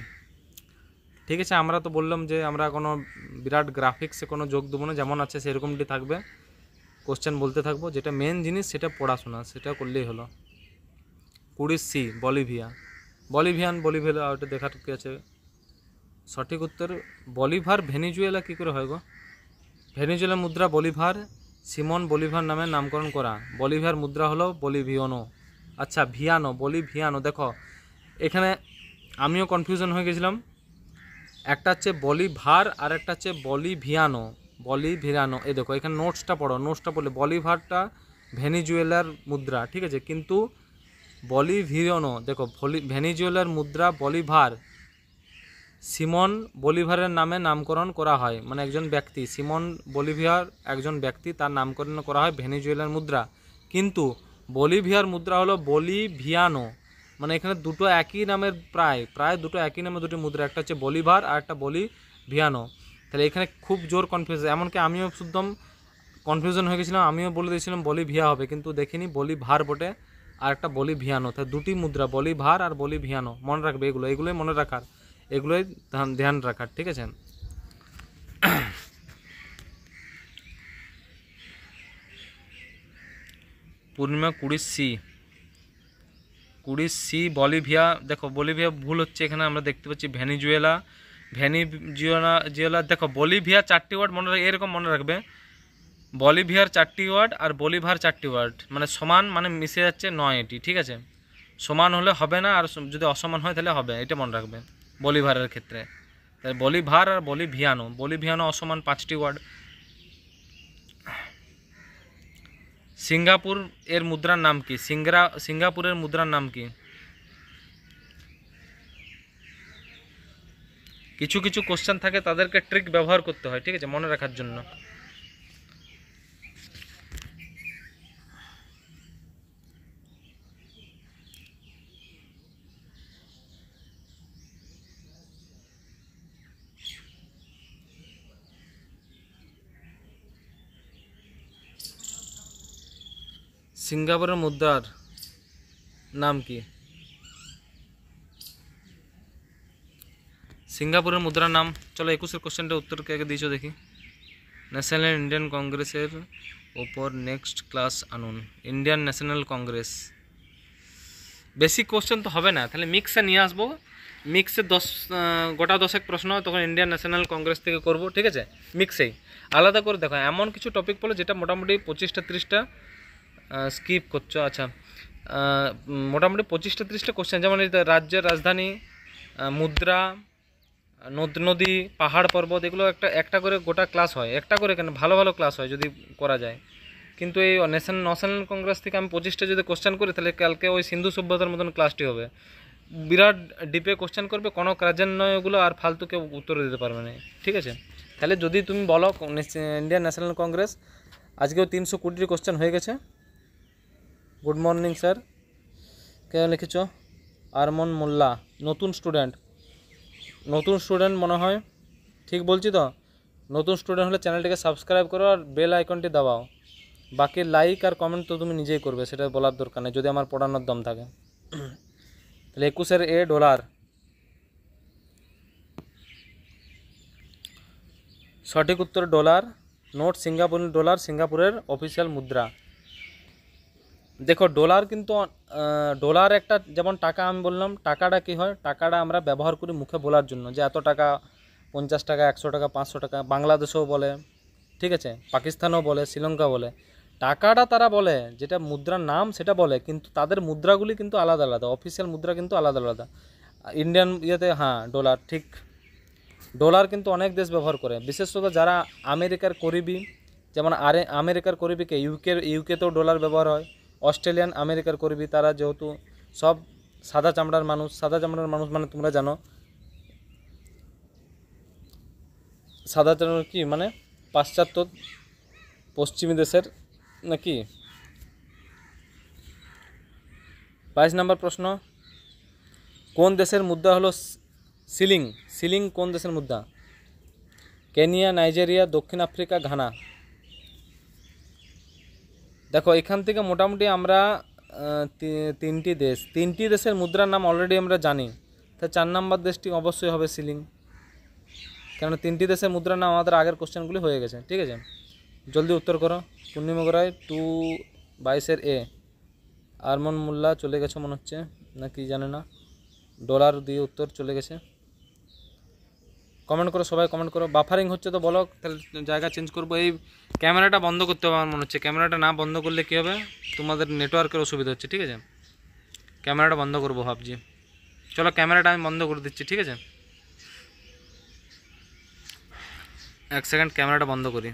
ঠিক আছে, আমরা তো বললাম যে আমরা কোনো বিরাট গ্রাফিক্সে কোনো যোগ দেবো না, যেমন আছে সেরকমটি থাকবে, কোশ্চেন বলতে থাকবো। যেটা মেন জিনিস সেটা পড়াশোনা, সেটা করলেই হলো। 20C, Bolivia. বলিভিয়া ওটা দেখার কি আছে? সঠিক উত্তর বলিভার। ভেনিজুয়েলা কী করে হয় গো? ভেনিজুয়েলা মুদ্রা বলিভার, সিমন বলিভার নামে নামকরণ করা। বলিভিয়ার মুদ্রা হলো বলিভিয়ানো। আচ্ছা, ভিয়ানো, বলিভিয়ানো। দেখো এখানে আমিও কনফিউশন হয়ে গেছিলাম, একটা হচ্ছে বলিভার আর একটা হচ্ছে বলিভিয়ানো। এই দেখো এখানে নোটসটা পড়ো, নোটসটা পড়লে বলিভারটা ভেনিজুয়েলার মুদ্রা, ঠিক আছে, কিন্তু বলিভিয়ানো, দেখো ভেনিজুয়েলার মুদ্রা বলিভার, সিমন বলিভারের নামে নামকরণ করা হয়, মানে একজন ব্যক্তি, সিমন বলিভিয়ার একজন ব্যক্তি, তার নামকরণ করা হয় ভেনিজুয়েলার মুদ্রা। কিন্তু বলিভিয়ার মুদ্রা হলো বলিভিয়ানো, মানে এখানে দুটো একই নামের, প্রায় দুটো একই নামের দুটি মুদ্রা, একটা হচ্ছে বলিভার আর একটা বলিভিয়ানো। তাহলে এখানে খুব জোর কনফিউশন, এমনকি আমিও শুদ্ধম কনফিউশন হয়ে গেছিলাম, আমিও বলে দিয়েছিলাম বলিভিয়া হবে, কিন্তু দেখিনি বলিভার বটে, আর একটা বলিভিয়ানো। তাহলে দুটি মুদ্রা, বলিভার আর বলিভিয়ানো, মনে রাখবে, এগুলোই মনে রাখার, এগুলোই ধ্যান রাখার, ঠিক আছে। পূর্ণিমা 20C বলিভিয়া। দেখো বলিভিয়া ভুল হচ্ছে, এখানে আমরা দেখতে পাচ্ছি ভেনিজুয়েলা। দেখো বলিভিয়া 4টি ওয়ার্ড মনে রাখবে, এরকম মনে রাখবে, বলিভিয়ার 4টি ওয়ার্ড আর বলিভার 4টি ওয়ার্ড, মানে সমান, মানে মিশে যাচ্ছে নয়, এটি ঠিক আছে। সমান হলে হবে না, আর যদি অসমান হয় তাহলে হবে, এটা মনে রাখবে বলিভারের ক্ষেত্রে। তাই বলিভার আর বলিভিয়ানো অসমান 5টি ওয়ার্ড। সিঙ্গাপুর এর মুদ্রার নাম কি? সিঙ্গাপুরের মুদ্রার নাম কি? কিছু কিছু কোশ্চেন থাকে, তাদেরকে ট্রিক ব্যবহার করতে হয়, ঠিক আছে, মনে রাখার জন্য। সিঙ্গাপুরের মুদ্রার নাম কি? সিঙ্গাপুরের মুদ্রার নাম, চলো 21-এর কোশ্চেনটা উত্তর কে দিয়েছো দেখি। ন্যাশনাল ইন্ডিয়ান কংগ্রেসের ওপর নেক্সট ক্লাস আনুন। Indian national Congress, basic question তো হবে না, তাহলে মিক্সে নিয়ে আসবো। মিক্সে গোটা 10 প্রশ্ন, তখন ইন্ডিয়ান ন্যাশনাল কংগ্রেস থেকে করব, ঠিক আছে। মিক্সেই আলাদা করে দেখো, এমন কিছু টপিক বলো যেটা মোটামুটি 25টা 30টা স্কিপ করছো। আচ্ছা, মোটামুটি 25টা 30টা কোশ্চেন, যেমন রাজ্যের রাজধানী, মুদ্রা, নদী, পাহাড় পর্বত, এগুলো একটা করে গোটা ক্লাস হয়। একটা করে কেন, ভালো ভালো ক্লাস হয় যদি করা যায়। কিন্তু এই ন্যাশনাল কংগ্রেস থেকে আমি 25টা যদি কোশ্চেন করি, তাহলে কালকে ওই সিন্ধু সভ্যতার মতন ক্লাসটি হবে। বিরাট ডিপে কোশ্চেন করবে, কোনো কাজের নয় ওগুলো, আর ফালতু কেউ উত্তর দিতে পারবে না, ঠিক আছে। তাহলে যদি তুমি বলো ইন্ডিয়ান ন্যাশনাল কংগ্রেস, আজকেও 320টি কোশ্চেন হয়ে গেছে। গুড মর্নিং স্যার, কে লিখেছ? আরমান মোল্লা, নতুন স্টুডেন্ট মনে হয়, ঠিক বলছি তো? নতুন স্টুডেন্ট হলে চ্যানেলটিকে সাবস্ক্রাইব করো আর বেল আইকনটি দাবাও। বাকি লাইক আর কমেন্ট তো তুমি নিজেই করবে, সেটা বলার দরকার নেই, যদি আমার পড়ানোর দম থাকে। তাহলে 21 এ ডলার, সঠিক উত্তর ডলার। নোট সিঙ্গাপুরি ডলার, সিঙ্গাপুরের অফিসিয়াল মুদ্রা। দেখো ডলার কিন্তু ডলার একটা, যেমন টাকা আমি বললাম, টাকাটা কি হয়, টাকাটা আমরা ব্যবহার করি মুখে বলার জন্য, যে এত টাকা, 50 টাকা, 100 টাকা, 500 টাকা। বাংলাদেশেও বলে, ঠিক আছে, পাকিস্তানেও বলে, শ্রীলঙ্কা বলে। টাকাটা তারা বলে, যেটা মুদ্রার নাম সেটা বলে, কিন্তু তাদের মুদ্রাগুলি কিন্তু আলাদা আলাদা, অফিসিয়াল মুদ্রা কিন্তু আলাদা আলাদা। ইন্ডিয়ান ইয়েতে হ্যাঁ ডলার, ঠিক। ডলার কিন্তু অনেক দেশ ব্যবহার করে, বিশেষত যারা আমেরিকার করিবি, যেমন আমেরিকার করিবিকে ইউকেতেও ডলার ব্যবহার হয়। অস্ট্রেলিয়ান আমেরিকার করিবি, তারা যেহেতু সব সাদা চামড়ার মানুষ মানে তোমরা জানো সাদা চামড়া কি মানে, পাশ্চাত্য পশ্চিমী দেশের নাকি। 22 নম্বর প্রশ্ন, কোন দেশের মুদ্রা হলো সিলিং কোন দেশের মুদ্রা? কেনিয়া, নাইজেরিয়া, দক্ষিণ আফ্রিকা, ঘানা। দেখো এখান থেকে মোটামুটি আমরা তিনটি দেশের মুদ্রার নাম অলরেডি আমরা জানি, তা 4 নম্বর দেশটি অবশ্যই হবে সিলিং, কারণ 3টি দেশের মুদ্রার নাম আমাদের আগের কোশ্চেনগুলি হয়ে গেছে, ঠিক আছে। জলদি উত্তর করো। পূর্ণিমা গোড়ায় 22 এ। আরমান মোল্লা চলে গেছে মনে হচ্ছে, না কি জানে না, ডলার দিয়ে উত্তর চলে গেছে। কমেন্ট করো সবাই, কমেন্ট করো। বাফারিং হচ্ছে তো বলো, তাহলে জায়গা চেঞ্জ করবো। এই ক্যামেরাটা বন্ধ করতে হবে আমার মনে হচ্ছে, ক্যামেরাটা না বন্ধ করলে কী হবে, তোমাদের নেটওয়ার্কের অসুবিধা হচ্ছে, ঠিক আছে। ক্যামেরাটা বন্ধ করবো ভাবছি, চলো ক্যামেরাটা আমি বন্ধ করে দিচ্ছি, ঠিক আছে। 1 সেকেন্ড ক্যামেরাটা বন্ধ করি।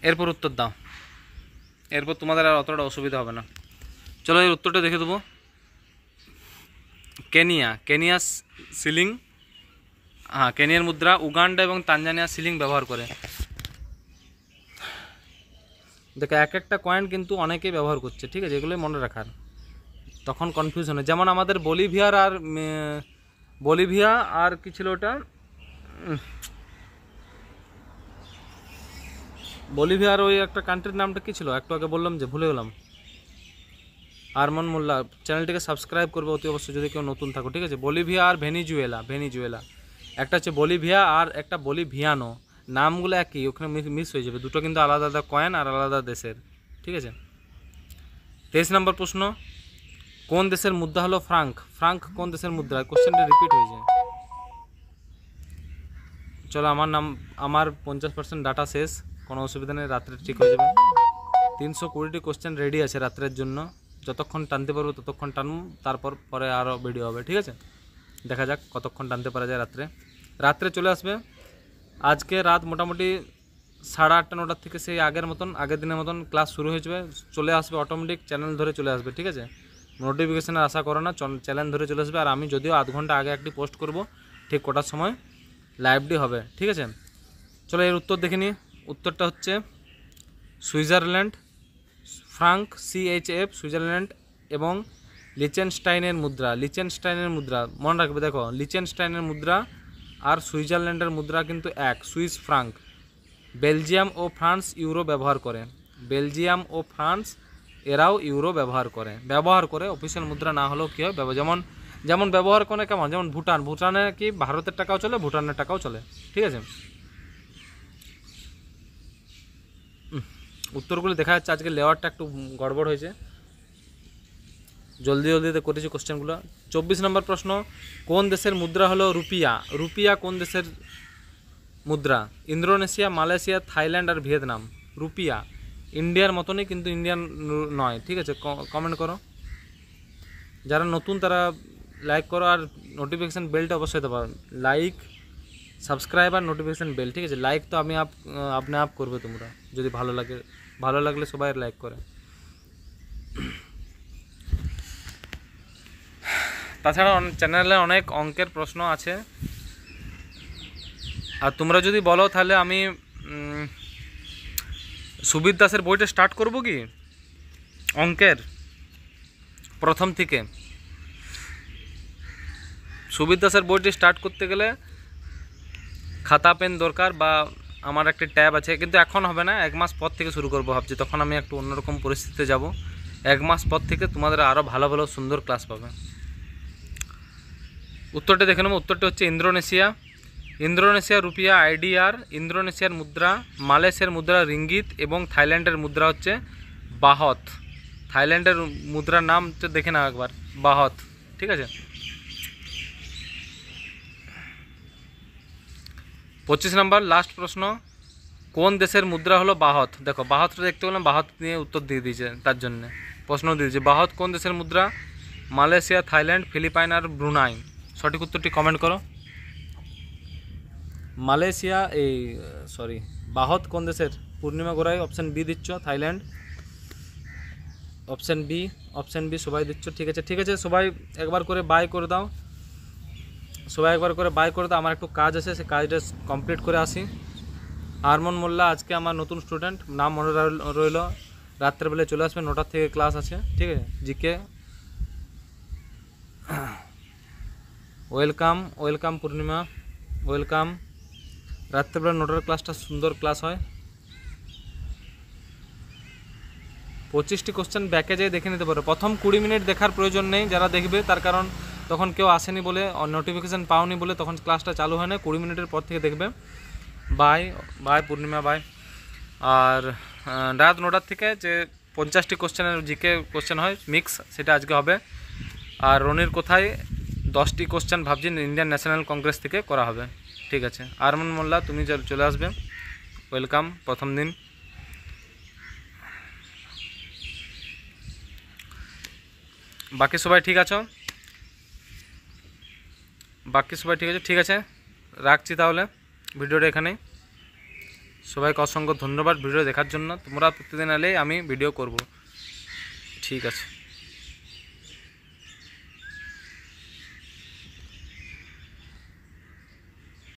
এরপর উত্তর দাও, এরপর তোমাদের আর অতটা অসুবিধা হবে না। চলো এর উত্তরটা দেখে দেবো। কেনিয়া সিলিং, হ্যাঁ কেনিয়ার মুদ্রা। উগান্ডা এবং তানজানিয়া সিলিং ব্যবহার করে। দেখো একটা কয়েন কিন্তু অনেকেই ব্যবহার করছে, ঠিক আছে, এগুলোই মনে রাখার, তখন কনফিউশন হয়। যেমন আমাদের বলিভিয়া আর কি ছিল ওটা, বলিভিয়ার ওই একটা কান্ট্রির নামটা কী ছিল, একটু আগে বললাম যে ভুলে গেলাম। আরমান মোল্লা, চ্যানেলটিকে সাবস্ক্রাইব করবে অতি অবশ্যই যদি কেউ নতুন থাকো, ঠিক আছে। বলিভিয়া আর ভেনিজুয়েলা, একটা হচ্ছে বলিভিয়া আর একটা বলিভিয়ানো, নামগুলো একই, ওখানে মিস হয়ে যাবে, দুটো কিন্তু আলাদা আলাদা কয়েন আর আলাদা দেশের, ঠিক আছে। 23 নম্বর প্রশ্ন, কোন দেশের মুদ্রা হলো ফ্রাঙ্ক কোন দেশের মুদ্রা? কোশ্চেনটা রিপিট হয়ে যায়। চলো আমার 50% ডাটা শেষ, কোনো অসুবিধা নেই, রাত্রে ঠিক হয়ে যাবে। 320টি কোশ্চেন রেডি আছে রাত্রের জন্য, যতক্ষণ টানতে পারবো ততক্ষণ টানবো, তারপর পরে আরও ভিডিও হবে, ঠিক আছে। দেখা যাক কতক্ষণ টানতে পারা যায়। রাত্রে চলে আসবে। আজকে রাত মোটামুটি 8:30 9টার থেকে সেই আগের দিনের মতন ক্লাস শুরু হয়ে যাবে, চলে আসবে অটোমেটিক, চ্যানেল ধরে চলে আসবে, ঠিক আছে। নোটিফিকেশানের আশা করো না, চ্যানেল ধরে চলে আসবে। আর আমি যদিও আধ ঘন্টা আগে একটি পোস্ট করব, ঠিক কটার সময় লাইভটি হবে, ঠিক আছে। চলো এর উত্তর দেখে নিই। উত্তরটা হচ্ছে সুইজারল্যান্ড, ফ্রাঙ্ক CHF সুইজারল্যান্ড, এবং লিচেনস্টাইনের মুদ্রা মনে রাখবে। দেখো লিচেনস্টাইনের মুদ্রা আর সুইজারল্যান্ডের মুদ্রা কিন্তু এক, সুইস ফ্রাঙ্ক। বেলজিয়াম ও ফ্রান্স ইউরো ব্যবহার করে, এরাও ইউরো ব্যবহার করে। অফিসিয়াল মুদ্রা না হলেও কী হয়, যেমন যেমন ব্যবহার করে কেমন, যেমন ভুটানে কি ভারতের টাকাও চলে, ভুটানের টাকাও চলে, ঠিক আছে। উত্তরগুলো দেখা যাচ্ছে, আজকে লেওয়ারটা একটু গড়বড় হয়েছে, জলদিতে করেছি কোশ্চেনগুলো। 24 নম্বর প্রশ্ন, কোন দেশের মুদ্রা হলো রুপিয়া? রুপিয়া কোন দেশের মুদ্রা? ইন্দোনেশিয়া, মালয়েশিয়া, থাইল্যান্ড আর ভিয়েতনাম। রুপিয়া ইন্ডিয়ার মতনই, কিন্তু ইন্ডিয়ান নয়, ঠিক আছে। কমেন্ট করো, যারা নতুন তারা লাইক করো, আর নোটিফিকেশান বেলটা অবশ্যই দেবো। লাইক, সাবস্ক্রাইব আর নোটিফিকেশান বেল, ঠিক আছে। লাইক তো আপনি আপ করবে তোমরা, যদি ভালো লাগলে সবাই লাইক করে। তাছাড়া চ্যানেলে অনেক অঙ্কের প্রশ্ন আছে, আর তোমরা যদি বলো তাহলে আমি সুবির দাসের বইটা স্টার্ট করব কি অঙ্কের প্রথম থেকে। সুবির দাসের বইটি স্টার্ট করতে গেলে খাতা পেন দরকার, বা আমার একটা ট্যাব আছে, কিন্তু এখন হবে না, 1 মাস পর থেকে শুরু করবো ভাবছি। তখন আমি একটু অন্যরকম পরিস্থিতিতে যাব। 1 মাস পর থেকে তোমাদের আরও ভালো ভালো সুন্দর ক্লাস পাবে। উত্তরটা দেখে নেবো। উত্তরটা হচ্ছে ইন্দোনেশিয়া রুপিয়া আইডিআর, ইন্দোনেশিয়ার মুদ্রা, মালয়েশিয়ার মুদ্রা রিঙ্গিত, এবং থাইল্যান্ডের মুদ্রা হচ্ছে বাহত। থাইল্যান্ডের মুদ্রার নাম তো দেখে নাও একবার, বাহত, ঠিক আছে। 25 নম্বর লাস্ট প্রশ্ন, কোন দেশের মুদ্রা হলো বাহত? দেখো বাহতটা দেখতে পেলাম, বাহত নিয়ে উত্তর দিয়ে দিয়েছে, তার জন্য প্রশ্ন দিয়ে দিয়েছে। বাহত কোন দেশের মুদ্রা? মালয়েশিয়া, থাইল্যান্ড, ফিলিপাইন আর ব্রুনাই। সঠিক উত্তরটি কমেন্ট করো। মালয়েশিয়া, বাহত কোন দেশের? পূর্ণিমা গোড়াই অপশান বি দিচ্ছ, থাইল্যান্ড। অপশান বি সবাই দিচ্ছ, ঠিক আছে। সবাই একবার করে বাই করে দাও, আমার একটু কাজ আছে, সে কাজটা কমপ্লিট করে আসি। আরমান মোল্লা আজকে আমার নতুন স্টুডেন্ট, নাম মনে রইল। রাত্রেবেলায় চলে আসবে, 9টার থেকে ক্লাস আছে, ঠিক আছে। জিকে ওয়েলকাম পূর্ণিমা, ওয়েলকাম। রাত্রেবেলা 9টার ক্লাসটা সুন্দর ক্লাস হয়। 25টি কোশ্চেন ব্যাকে যেয়ে দেখে নিতে পারো। প্রথম 20 মিনিট দেখার প্রয়োজন নেই যারা দেখবে, তার কারণ তখন কেউ আসেনি বলে, নোটিফিকেশান পাওনি বলে তখন ক্লাসটা চালু হয় না। 20 মিনিটের পর থেকে দেখবে। By Purnima, by. আর রাত 9টার থেকে যে 50টি কোশ্চেনের জিকে কোশ্চেন হয় মিক্স, সেটা আজকে হবে। আর রনির কোথায় 10টি কোশ্চেন ভাবছি ইন্ডিয়ান ন্যাশনাল কংগ্রেস থেকে করা হবে, ঠিক আছে। আরমান মোল্লা তুমি চলে আসবে, ওয়েলকাম প্রথম দিন। বাকি সবাই ঠিক আছো? ঠিক আছে, রাখছি তাহলে ভিডিওটা এখানেই। সবাইকে অসংখ্য ধন্যবাদ ভিডিও দেখার জন্য। তোমরা প্রতিদিন এলেই আমি ভিডিও করব, ঠিক আছে।